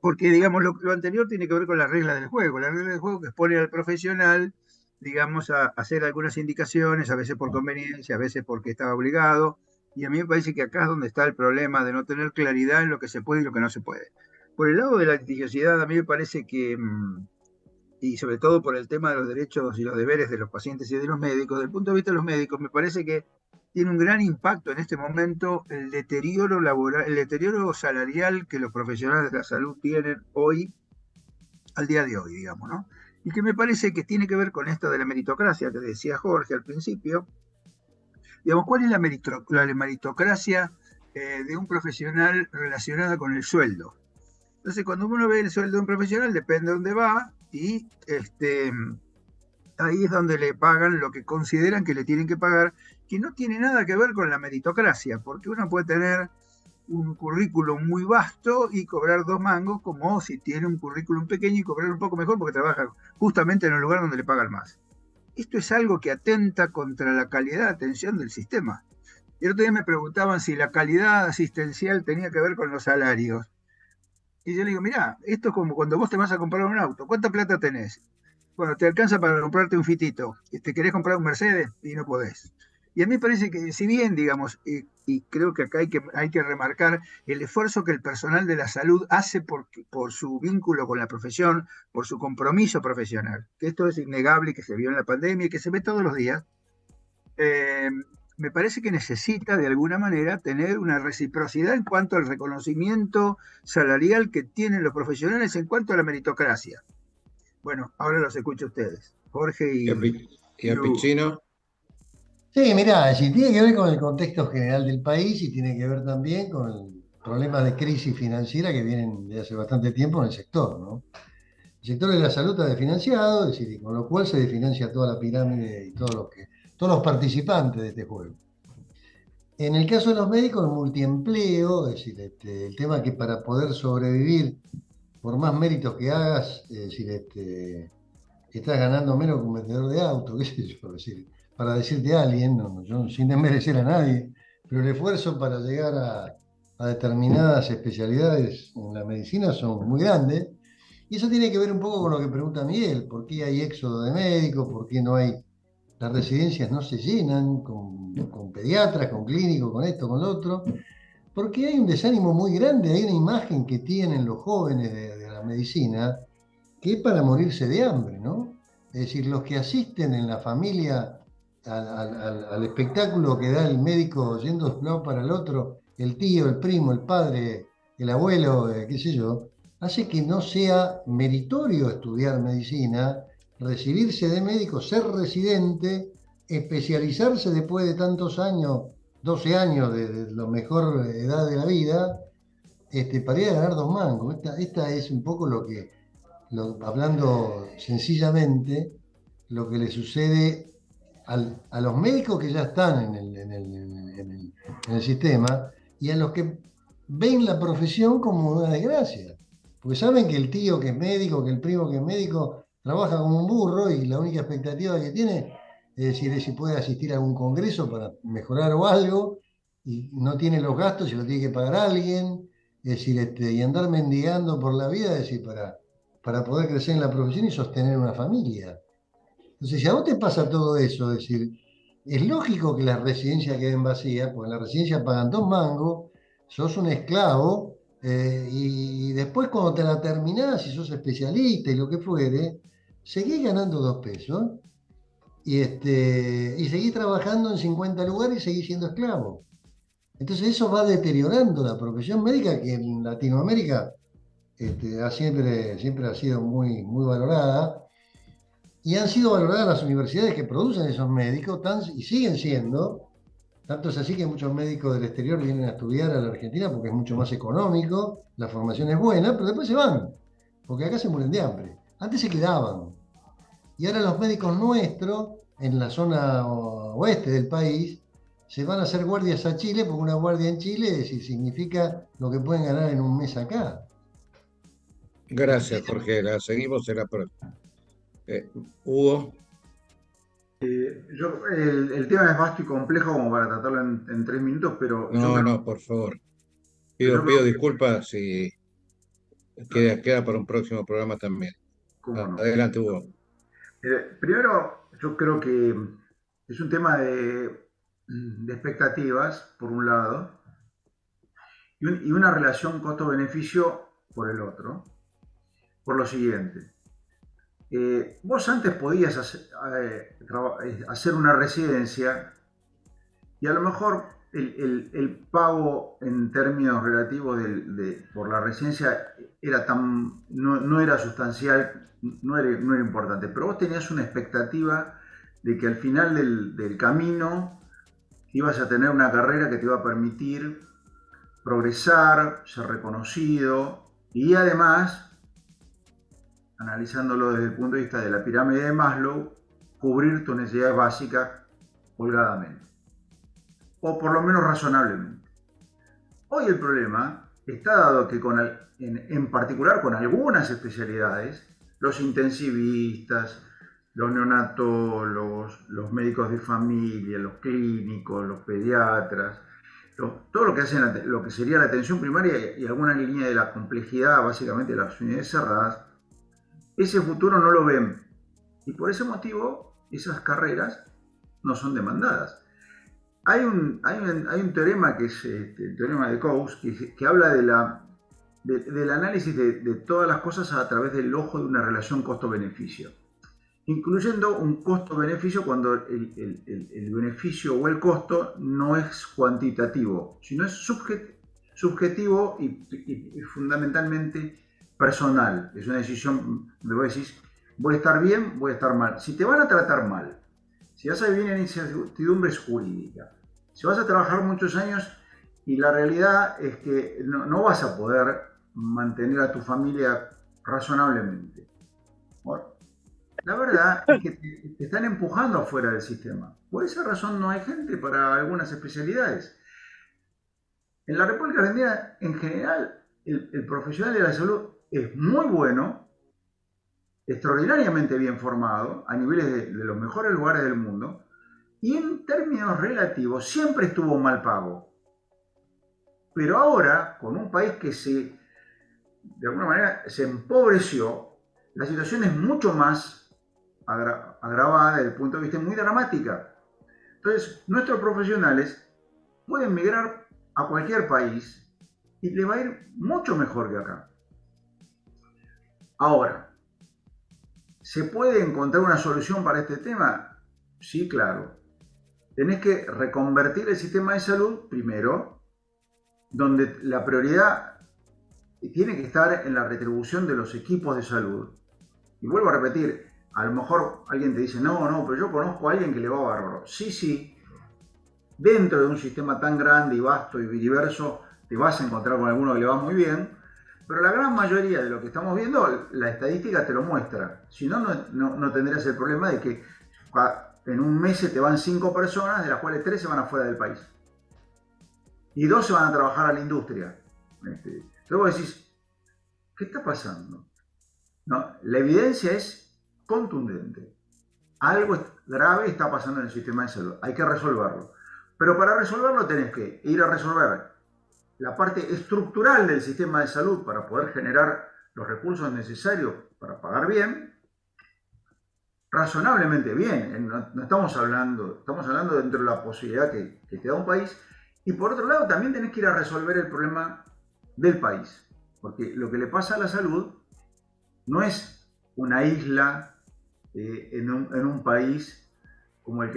porque, digamos, lo anterior tiene que ver con las reglas del juego. La regla del juego que expone al profesional, digamos, a hacer algunas indicaciones, a veces por conveniencia, a veces porque estaba obligado. Y a mí me parece que acá es donde está el problema de no tener claridad en lo que se puede y lo que no se puede. Por el lado de la litigiosidad, a mí me parece que, y sobre todo por el tema de los derechos y los deberes de los pacientes y de los médicos, desde el punto de vista de los médicos, me parece que tiene un gran impacto en este momento el deterioro laboral, el deterioro salarial que los profesionales de la salud tienen hoy, al día de hoy, digamos, ¿no? Y que me parece que tiene que ver con esto de la meritocracia que decía Jorge al principio. Digamos, ¿cuál es la meritocracia de un profesional relacionada con el sueldo? Entonces, cuando uno ve el sueldo de un profesional, depende de dónde va, y ahí es donde le pagan lo que consideran que le tienen que pagar, que no tiene nada que ver con la meritocracia, porque uno puede tener un currículum muy vasto y cobrar 2 mangos, como si tiene un currículum pequeño y cobrar un poco mejor porque trabaja justamente en el lugar donde le pagan más. Esto es algo que atenta contra la calidad de atención del sistema. El otro día me preguntaban si la calidad asistencial tenía que ver con los salarios. Y yo le digo, mirá, esto es como cuando vos te vas a comprar un auto. ¿Cuánta plata tenés? Bueno, te alcanza para comprarte un fitito. ¿Te querés comprar un Mercedes? Y no podés. Y a mí me parece que, si bien, digamos, y creo que acá hay que remarcar el esfuerzo que el personal de la salud hace por su vínculo con la profesión, por su compromiso profesional, que esto es innegable y que se vio en la pandemia y que se ve todos los días, me parece que necesita de alguna manera tener una reciprocidad en cuanto al reconocimiento salarial que tienen los profesionales en cuanto a la meritocracia. Bueno, ahora los escucho a ustedes, Jorge ¿Y a Hugo. Piccinno? Sí, mirá, sí, tiene que ver con el contexto general del país y tiene que ver también con el problema de crisis financiera que vienen de hace bastante tiempo en el sector, ¿no? El sector de la salud está desfinanciado, es decir, con lo cual se desfinancia toda la pirámide y todos los participantes de este juego. En el caso de los médicos, el multiempleo, es decir, el tema que para poder sobrevivir, por más méritos que hagas, es decir, estás ganando menos que un vendedor de auto, qué sé yo, es decir, para decirte a alguien, yo sin desmerecer a nadie, pero el esfuerzo para llegar a determinadas especialidades en la medicina son muy grandes. Y eso tiene que ver un poco con lo que pregunta Miguel, ¿por qué hay éxodo de médicos? ¿Por qué no hay, las residencias no se llenan con pediatras, con clínicos, con esto, con lo otro? Porque hay un desánimo muy grande, hay una imagen que tienen los jóvenes de la medicina que es para morirse de hambre, ¿no? Es decir, los que asisten en la familia al espectáculo que da el médico yendo de un lado para el otro, el tío, el primo, el padre, el abuelo, qué sé yo, hace que no sea meritorio estudiar medicina, recibirse de médico, ser residente, especializarse después de tantos años, 12 años de la mejor edad de la vida, para ir a ganar 2 mangos. Esta es un poco hablando sencillamente, lo que le sucede a los médicos que ya están en el sistema y a los que ven la profesión como una desgracia. Porque saben que el tío que es médico, que el primo que es médico, trabaja como un burro y la única expectativa que tiene es decir, es si puede asistir a algún congreso para mejorar o algo, y no tiene los gastos y lo tiene que pagar alguien, es decir, y andar mendigando por la vida, es decir, para poder crecer en la profesión y sostener una familia. Entonces, si a vos te pasa todo eso, es decir, es lógico que las residencias queden vacías, porque en la residencia pagan 2 mangos, sos un esclavo, y después cuando te la terminás, si sos especialista y lo que fuere, seguís ganando 2 pesos y seguís trabajando en 50 lugares y seguís siendo esclavo. Entonces eso va deteriorando la profesión médica, que en Latinoamérica siempre ha sido muy, muy valorada, y han sido valoradas las universidades que producen esos médicos y siguen siendo. Tanto es así que muchos médicos del exterior vienen a estudiar a la Argentina porque es mucho más económico, la formación es buena, pero después se van, porque acá se mueren de hambre. Antes se quedaban. Y ahora los médicos nuestros, en la zona oeste del país, se van a hacer guardias a Chile, porque una guardia en Chile significa lo que pueden ganar en un mes acá. Gracias, Jorge. La seguimos en la próxima. Hugo. El tema es vasto y complejo como para tratarlo en 3 minutos, pero... No, por favor. Pido disculpas si queda para un próximo programa también. Adelante, Hugo. Primero, yo creo que es un tema de expectativas, por un lado, y una relación costo-beneficio por el otro, por lo siguiente. Vos antes podías hacer una residencia y a lo mejor el pago en términos relativos por la residencia no era sustancial, no era importante, pero vos tenías una expectativa de que al final del camino ibas a tener una carrera que te iba a permitir progresar, ser reconocido y además, analizándolo desde el punto de vista de la pirámide de Maslow, cubrir tus necesidades básicas holgadamente, o por lo menos razonablemente. Hoy el problema está dado que en particular con algunas especialidades, los intensivistas, los neonatólogos, los médicos de familia, los clínicos, los pediatras, todo lo que hacen lo que sería la atención primaria y alguna línea de la complejidad, básicamente las unidades cerradas, ese futuro no lo ven. Y por ese motivo, esas carreras no son demandadas. Hay un teorema que es el teorema de Coase, que habla del análisis de todas las cosas a través del ojo de una relación costo-beneficio. incluyendo un costo-beneficio cuando el beneficio o el costo no es cuantitativo, sino es subjetivo y fundamentalmente personal. Es una decisión donde vos decís, voy a estar bien, voy a estar mal. Si te van a tratar mal, si vas a vivir en incertidumbres jurídicas, si vas a trabajar muchos años y la realidad es que no vas a poder mantener a tu familia razonablemente. Bueno, la verdad es que te están empujando afuera del sistema. Por esa razón no hay gente para algunas especialidades. En la República Argentina, en general, el profesional de la salud es muy bueno, extraordinariamente bien formado, a niveles de los mejores lugares del mundo, y en términos relativos siempre estuvo mal pago. Pero ahora, con un país que de alguna manera se empobreció, la situación es mucho más agravada desde el punto de vista muy dramática. Entonces, nuestros profesionales pueden migrar a cualquier país y les va a ir mucho mejor que acá. Ahora, ¿se puede encontrar una solución para este tema? Sí, claro. Tenés que reconvertir el sistema de salud primero, donde la prioridad tiene que estar en la retribución de los equipos de salud. Y vuelvo a repetir, a lo mejor alguien te dice, no, pero yo conozco a alguien que le va bárbaro. Sí, dentro de un sistema tan grande y vasto y diverso, te vas a encontrar con alguno que le va muy bien, pero la gran mayoría de lo que estamos viendo, la estadística te lo muestra. Si no, no tendrías el problema de que en un mes se te van 5 personas, de las cuales 3 se van afuera del país. Y 2 se van a trabajar a la industria. Entonces vos decís, ¿qué está pasando? No, la evidencia es contundente. Algo grave está pasando en el sistema de salud. Hay que resolverlo. Pero para resolverlo tenés que ir a resolver la parte estructural del sistema de salud para poder generar los recursos necesarios para pagar bien, razonablemente bien. No estamos hablando dentro de la posibilidad que te da un país. Y por otro lado, también tenés que ir a resolver el problema del país. Porque lo que le pasa a la salud no es una isla en un país como el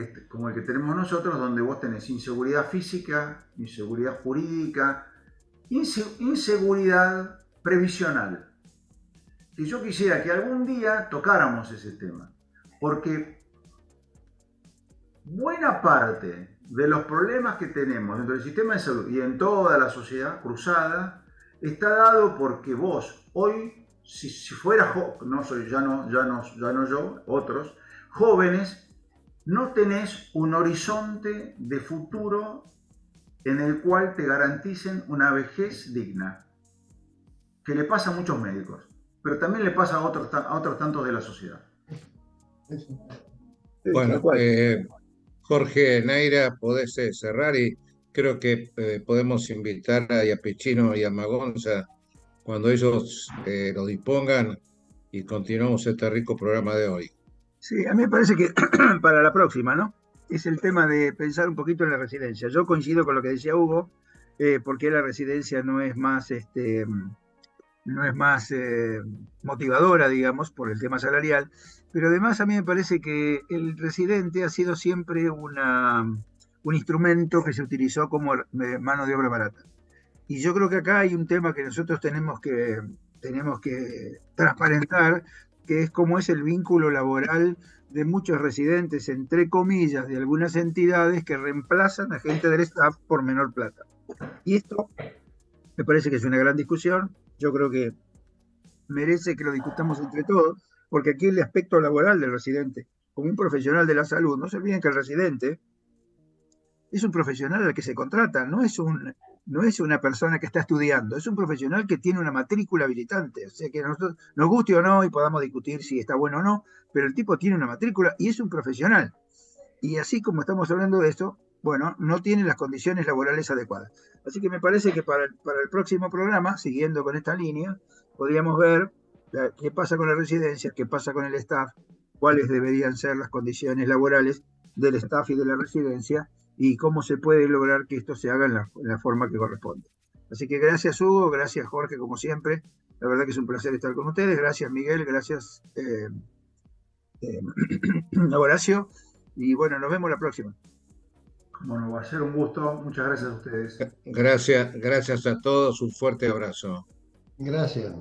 que tenemos nosotros, donde vos tenés inseguridad física, inseguridad jurídica, inseguridad previsional. Y yo quisiera que algún día tocáramos ese tema, porque buena parte de los problemas que tenemos dentro del sistema de salud y en toda la sociedad cruzada está dado porque vos hoy, si fuera ya no yo, otros jóvenes, no tenés un horizonte de futuro en el cual te garanticen una vejez digna, que le pasa a muchos médicos, pero también le pasa a otros tantos de la sociedad. Bueno, Jorge, Naira, podés cerrar y creo que podemos invitar a Pichino y a Magonza cuando ellos lo dispongan y continuamos este rico programa de hoy. Sí, a mí me parece que para la próxima, ¿no? Es el tema de pensar un poquito en la residencia. Yo coincido con lo que decía Hugo, porque la residencia no es más motivadora, digamos, por el tema salarial, pero además a mí me parece que el residente ha sido siempre un instrumento que se utilizó como mano de obra barata. Y yo creo que acá hay un tema que nosotros tenemos que transparentar, que es cómo es el vínculo laboral de muchos residentes, entre comillas, de algunas entidades que reemplazan a gente del staff por menor plata. Y esto me parece que es una gran discusión. Yo creo que merece que lo discutamos entre todos, porque aquí el aspecto laboral del residente, como un profesional de la salud, no se olviden que el residente es un profesional al que se contrata, no es una persona que está estudiando, es un profesional que tiene una matrícula habilitante, o sea que a nosotros nos guste o no y podamos discutir si está bueno o no, pero el tipo tiene una matrícula y es un profesional. Y así como estamos hablando de esto, bueno, no tiene las condiciones laborales adecuadas. Así que me parece que para el próximo programa, siguiendo con esta línea, podríamos ver qué pasa con la residencia, qué pasa con el staff, cuáles deberían ser las condiciones laborales del staff y de la residencia, y cómo se puede lograr que esto se haga en la forma que corresponde. Así que gracias Hugo, gracias Jorge, como siempre. La verdad que es un placer estar con ustedes. Gracias Miguel, gracias Horacio. Y bueno, nos vemos la próxima. Bueno, va a ser un gusto. Muchas gracias a ustedes. Gracias a todos. Un fuerte abrazo. Gracias.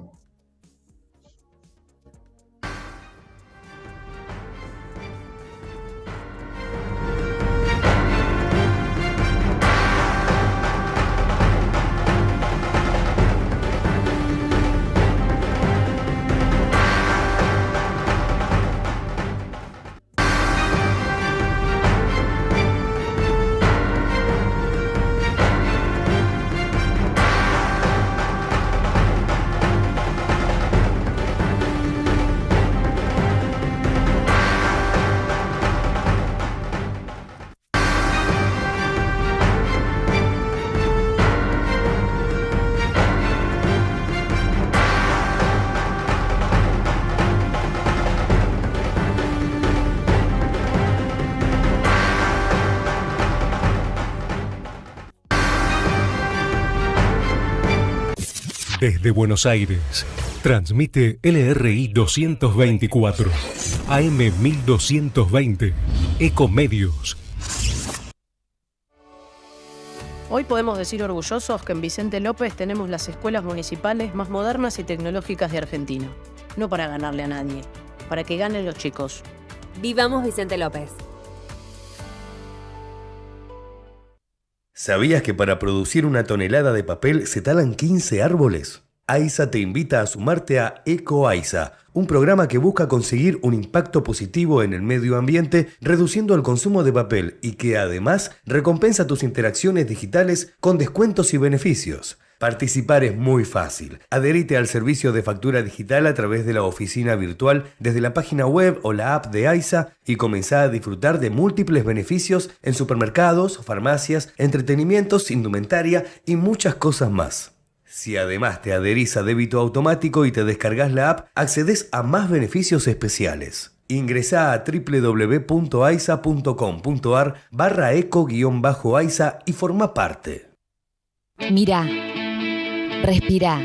Desde Buenos Aires, transmite LRI 224, AM 1220, Ecomedios. Hoy podemos decir orgullosos que en Vicente López tenemos las escuelas municipales más modernas y tecnológicas de Argentina. No para ganarle a nadie, para que ganen los chicos. Vivamos Vicente López. ¿Sabías que para producir una tonelada de papel se talan 15 árboles? AISA te invita a sumarte a EcoAISA, un programa que busca conseguir un impacto positivo en el medio ambiente reduciendo el consumo de papel y que además recompensa tus interacciones digitales con descuentos y beneficios. Participar es muy fácil. Adherite al servicio de factura digital a través de la oficina virtual desde la página web o la app de AISA y comenzá a disfrutar de múltiples beneficios en supermercados, farmacias, entretenimientos, indumentaria y muchas cosas más. Si además te adherís a débito automático y te descargas la app, accedes a más beneficios especiales. Ingresá a www.aisa.com.ar/eco-aisa y forma parte. Mirá, respirá,